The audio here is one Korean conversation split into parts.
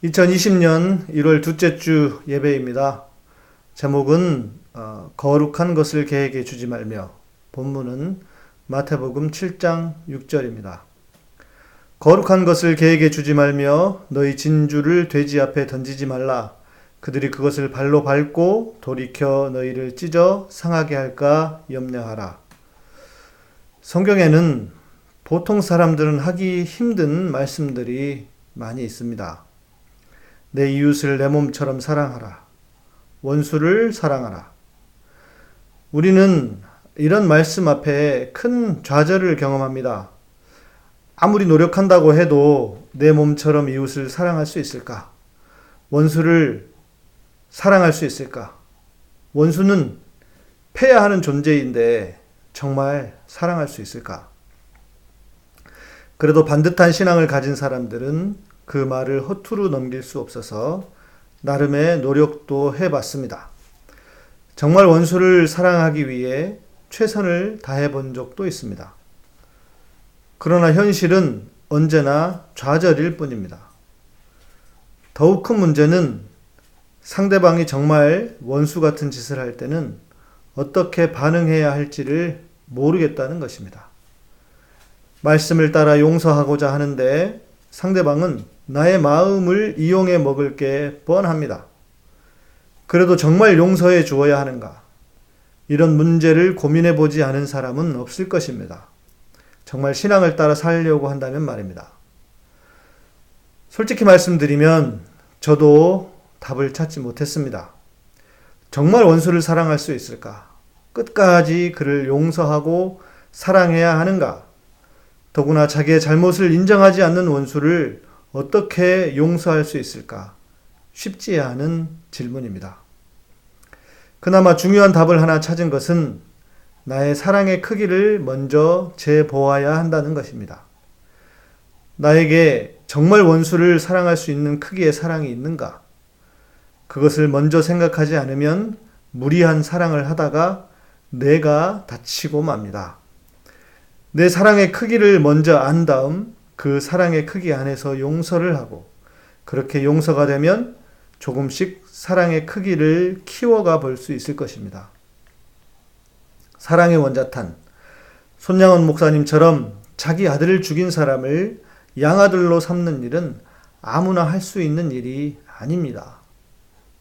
2020년 1월 둘째 주 예배입니다. 제목은 거룩한 것을 계획해 주지 말며, 본문은 마태복음 7장 6절입니다. 거룩한 것을 계획해 주지 말며 너희 진주를 돼지 앞에 던지지 말라. 그들이 그것을 발로 밟고 돌이켜 너희를 찢어 상하게 할까 염려하라. 성경에는 보통 사람들은 하기 힘든 말씀들이 많이 있습니다. 내 이웃을 내 몸처럼 사랑하라. 원수를 사랑하라. 우리는 이런 말씀 앞에 큰 좌절을 경험합니다. 아무리 노력한다고 해도 내 몸처럼 이웃을 사랑할 수 있을까? 원수를 사랑할 수 있을까? 원수는 패야 하는 존재인데 정말 사랑할 수 있을까? 그래도 반듯한 신앙을 가진 사람들은 그 말을 허투루 넘길 수 없어서 나름의 노력도 해봤습니다. 정말 원수를 사랑하기 위해 최선을 다해본 적도 있습니다. 그러나 현실은 언제나 좌절일 뿐입니다. 더욱 큰 문제는 상대방이 정말 원수 같은 짓을 할 때는 어떻게 반응해야 할지를 모르겠다는 것입니다. 말씀을 따라 용서하고자 하는데 상대방은 나의 마음을 이용해 먹을 게 뻔합니다. 그래도 정말 용서해 주어야 하는가? 이런 문제를 고민해 보지 않은 사람은 없을 것입니다. 정말 신앙을 따라 살려고 한다면 말입니다. 솔직히 말씀드리면 저도 답을 찾지 못했습니다. 정말 원수를 사랑할 수 있을까? 끝까지 그를 용서하고 사랑해야 하는가? 더구나 자기의 잘못을 인정하지 않는 원수를 어떻게 용서할 수 있을까? 쉽지 않은 질문입니다. 그나마 중요한 답을 하나 찾은 것은 나의 사랑의 크기를 먼저 재보아야 한다는 것입니다. 나에게 정말 원수를 사랑할 수 있는 크기의 사랑이 있는가? 그것을 먼저 생각하지 않으면 무리한 사랑을 하다가 내가 다치고 맙니다. 내 사랑의 크기를 먼저 안 다음 그 사랑의 크기 안에서 용서를 하고, 그렇게 용서가 되면 조금씩 사랑의 크기를 키워가 볼 수 있을 것입니다. 사랑의 원자탄, 손양원 목사님처럼 자기 아들을 죽인 사람을 양아들로 삼는 일은 아무나 할 수 있는 일이 아닙니다.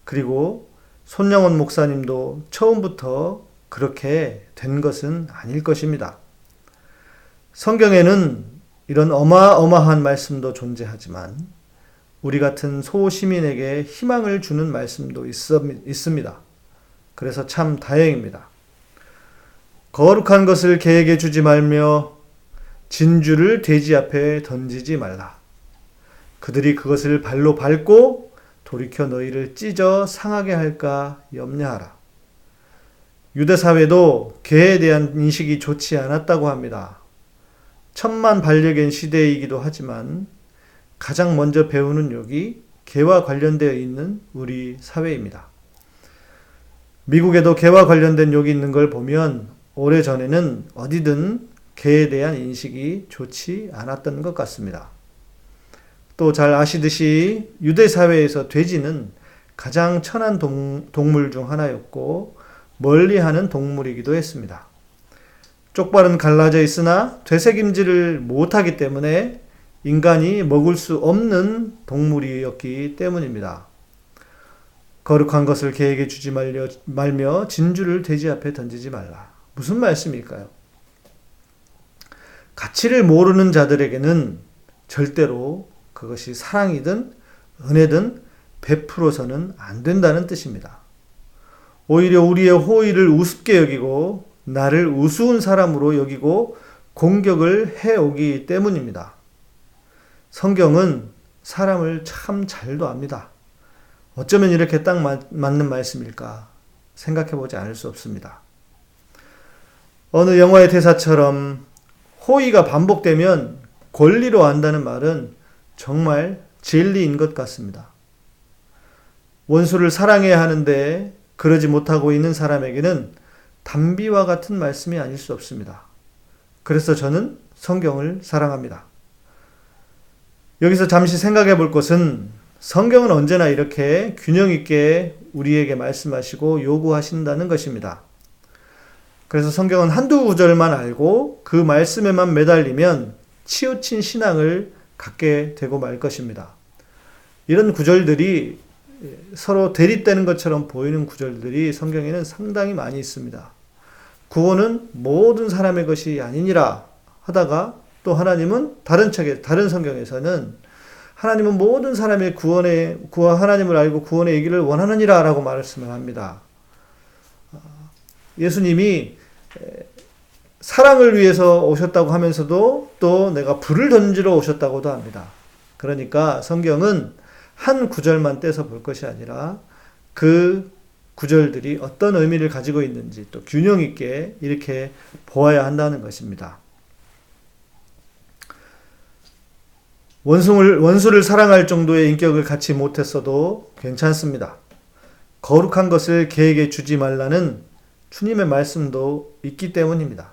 그리고 손양원 목사님도 처음부터 그렇게 된 것은 아닐 것입니다. 성경에는 이런 어마어마한 말씀도 존재하지만 우리 같은 소시민에게 희망을 주는 말씀도 있습니다. 그래서 참 다행입니다. 거룩한 것을 계획해 주지 말며 진주를 돼지 앞에 던지지 말라. 그들이 그것을 발로 밟고 돌이켜 너희를 찢어 상하게 할까 염려하라. 유대 사회도 개에 대한 인식이 좋지 않았다고 합니다. 천만 반려견 시대이기도 하지만 가장 먼저 배우는 욕이 개와 관련되어 있는 우리 사회입니다. 미국에도 개와 관련된 욕이 있는 걸 보면 오래전에는 어디든 개에 대한 인식이 좋지 않았던 것 같습니다. 또 잘 아시듯이 유대 사회에서 돼지는 가장 천한 동물 중 하나였고 멀리하는 동물이기도 했습니다. 쪽발은 갈라져 있으나 되새김질을 못하기 때문에 인간이 먹을 수 없는 동물이었기 때문입니다. 거룩한 것을 계획해 주지 말며 진주를 돼지 앞에 던지지 말라. 무슨 말씀일까요? 가치를 모르는 자들에게는 절대로 그것이 사랑이든 은혜든 베풀어서는 안 된다는 뜻입니다. 오히려 우리의 호의를 우습게 여기고 나를 우스운 사람으로 여기고 공격을 해오기 때문입니다. 성경은 사람을 참 잘도 압니다. 어쩌면 이렇게 딱 맞는 말씀일까 생각해보지 않을 수 없습니다. 어느 영화의 대사처럼 호의가 반복되면 권리로 안다는 말은 정말 진리인 것 같습니다. 원수를 사랑해야 하는데 그러지 못하고 있는 사람에게는 담비와 같은 말씀이 아닐 수 없습니다. 그래서 저는 성경을 사랑합니다. 여기서 잠시 생각해 볼 것은 성경은 언제나 이렇게 균형 있게 우리에게 말씀하시고 요구하신다는 것입니다. 그래서 성경은 한두 구절만 알고 그 말씀에만 매달리면 치우친 신앙을 갖게 되고 말 것입니다. 이런 구절들이 서로 대립되는 것처럼 보이는 구절들이 성경에는 상당히 많이 있습니다. 구원은 모든 사람의 것이 아니니라 하다가 또 하나님은 다른 성경에서는 하나님은 모든 사람의 하나님을 알고 구원의 이기를 원하느니라 라고 말씀을 합니다. 예수님이 사랑을 위해서 오셨다고 하면서도 또 내가 불을 던지러 오셨다고도 합니다. 그러니까 성경은 한 구절만 떼서 볼 것이 아니라 그 구절들이 어떤 의미를 가지고 있는지 또 균형 있게 이렇게 보아야 한다는 것입니다. 원수를 사랑할 정도의 인격을 갖지 못했어도 괜찮습니다. 거룩한 것을 개에게 주지 말라는 주님의 말씀도 있기 때문입니다.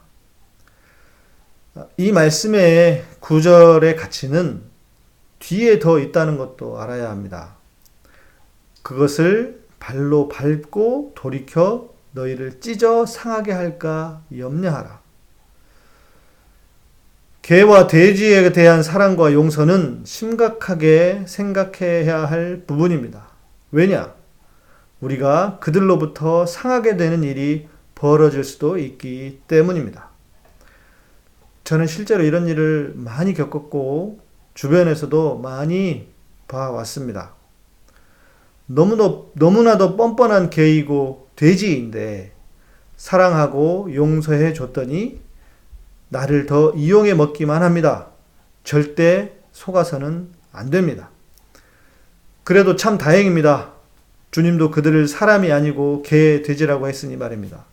이 말씀의 구절의 가치는 뒤에 더 있다는 것도 알아야 합니다. 그것을 발로 밟고 돌이켜 너희를 찢어 상하게 할까 염려하라. 개와 돼지에 대한 사랑과 용서는 심각하게 생각해야 할 부분입니다. 왜냐? 우리가 그들로부터 상하게 되는 일이 벌어질 수도 있기 때문입니다. 저는 실제로 이런 일을 많이 겪었고 주변에서도 많이 봐왔습니다. 너무나도 뻔뻔한 개이고 돼지인데 사랑하고 용서해 줬더니 나를 더 이용해 먹기만 합니다. 절대 속아서는 안 됩니다. 그래도 참 다행입니다. 주님도 그들을 사람이 아니고 개, 돼지라고 했으니 말입니다.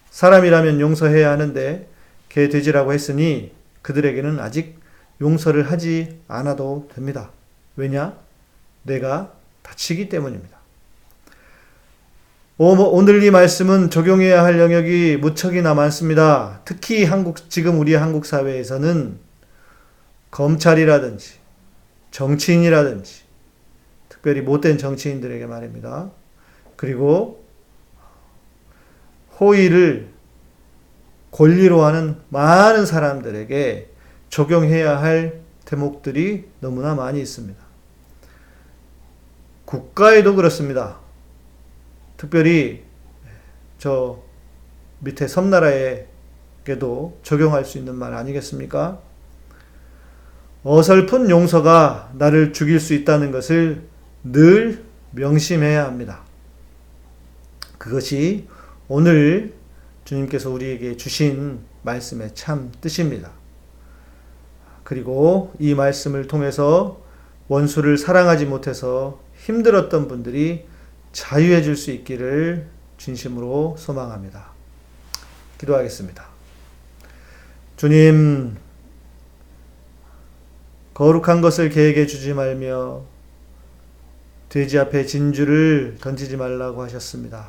사람이라면 용서해야 하는데 개, 돼지라고 했으니 그들에게는 아직 용서를 하지 않아도 됩니다. 왜냐? 내가 다치기 때문입니다. 오늘 이 말씀은 적용해야 할 영역이 무척이나 많습니다. 특히 지금 우리 한국 사회에서는 검찰이라든지 정치인이라든지 특별히 못된 정치인들에게 말입니다. 그리고 호의를 권리로 하는 많은 사람들에게 적용해야 할 대목들이 너무나 많이 있습니다. 국가에도 그렇습니다. 특별히 저 밑에 섬나라에게도 적용할 수 있는 말 아니겠습니까? 어설픈 용서가 나를 죽일 수 있다는 것을 늘 명심해야 합니다. 그것이 오늘 주님께서 우리에게 주신 말씀의 참 뜻입니다. 그리고 이 말씀을 통해서 원수를 사랑하지 못해서 힘들었던 분들이 자유해질 수 있기를 진심으로 소망합니다. 기도하겠습니다. 주님, 거룩한 것을 개에게 주지 말며 돼지 앞에 진주를 던지지 말라고 하셨습니다.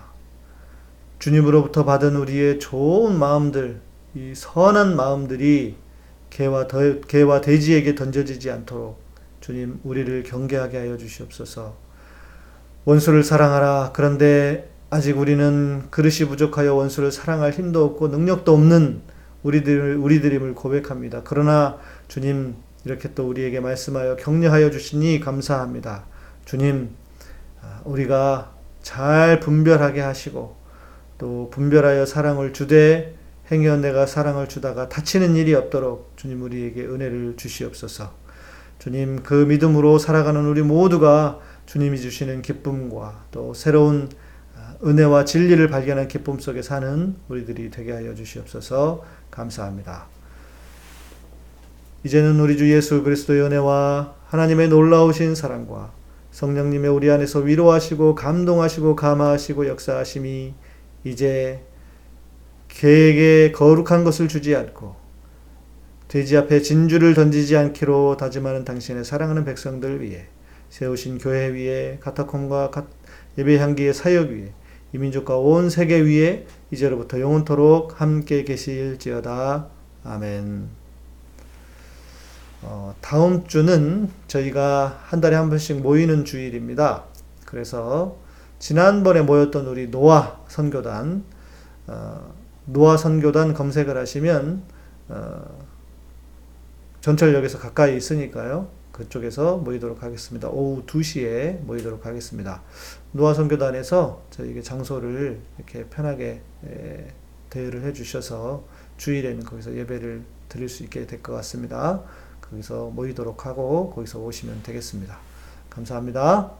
주님으로부터 받은 우리의 좋은 마음들, 이 선한 마음들이 개와 돼지에게 던져지지 않도록 주님 우리를 경계하게 하여 주시옵소서. 원수를 사랑하라. 그런데 아직 우리는 그릇이 부족하여 원수를 사랑할 힘도 없고 능력도 없는 우리들임을 고백합니다. 그러나 주님 이렇게 또 우리에게 말씀하여 격려하여 주시니 감사합니다. 주님, 우리가 잘 분별하게 하시고 또 분별하여 사랑을 주되 행여 내가 사랑을 주다가 다치는 일이 없도록 주님 우리에게 은혜를 주시옵소서. 주님, 그 믿음으로 살아가는 우리 모두가 주님이 주시는 기쁨과 또 새로운 은혜와 진리를 발견한 기쁨 속에 사는 우리들이 되게 하여 주시옵소서. 감사합니다. 이제는 우리 주 예수 그리스도의 은혜와 하나님의 놀라우신 사랑과 성령님의 우리 안에서 위로하시고 감동하시고 감화하시고 역사하심이 이제 개에게 거룩한 것을 주지 않고 돼지 앞에 진주를 던지지 않기로 다짐하는 당신의 사랑하는 백성들 위해 세우신 교회 위에 카타콤과 예배향기의 사역 위에 이 민족과 온 세계 위에 이제로부터 영원토록 함께 계실지어다. 아멘. 다음 주는 저희가 한 달에 한 번씩 모이는 주일입니다. 그래서 지난번에 모였던 우리 노아 선교단 검색을 하시면 전철역에서 가까이 있으니까요. 그쪽에서 모이도록 하겠습니다. 오후 2시에 모이도록 하겠습니다. 노아 선교단에서 저에게 장소를 이렇게 편하게 대여를 해주셔서 주일에는 거기서 예배를 드릴 수 있게 될 것 같습니다. 거기서 모이도록 하고 거기서 오시면 되겠습니다. 감사합니다.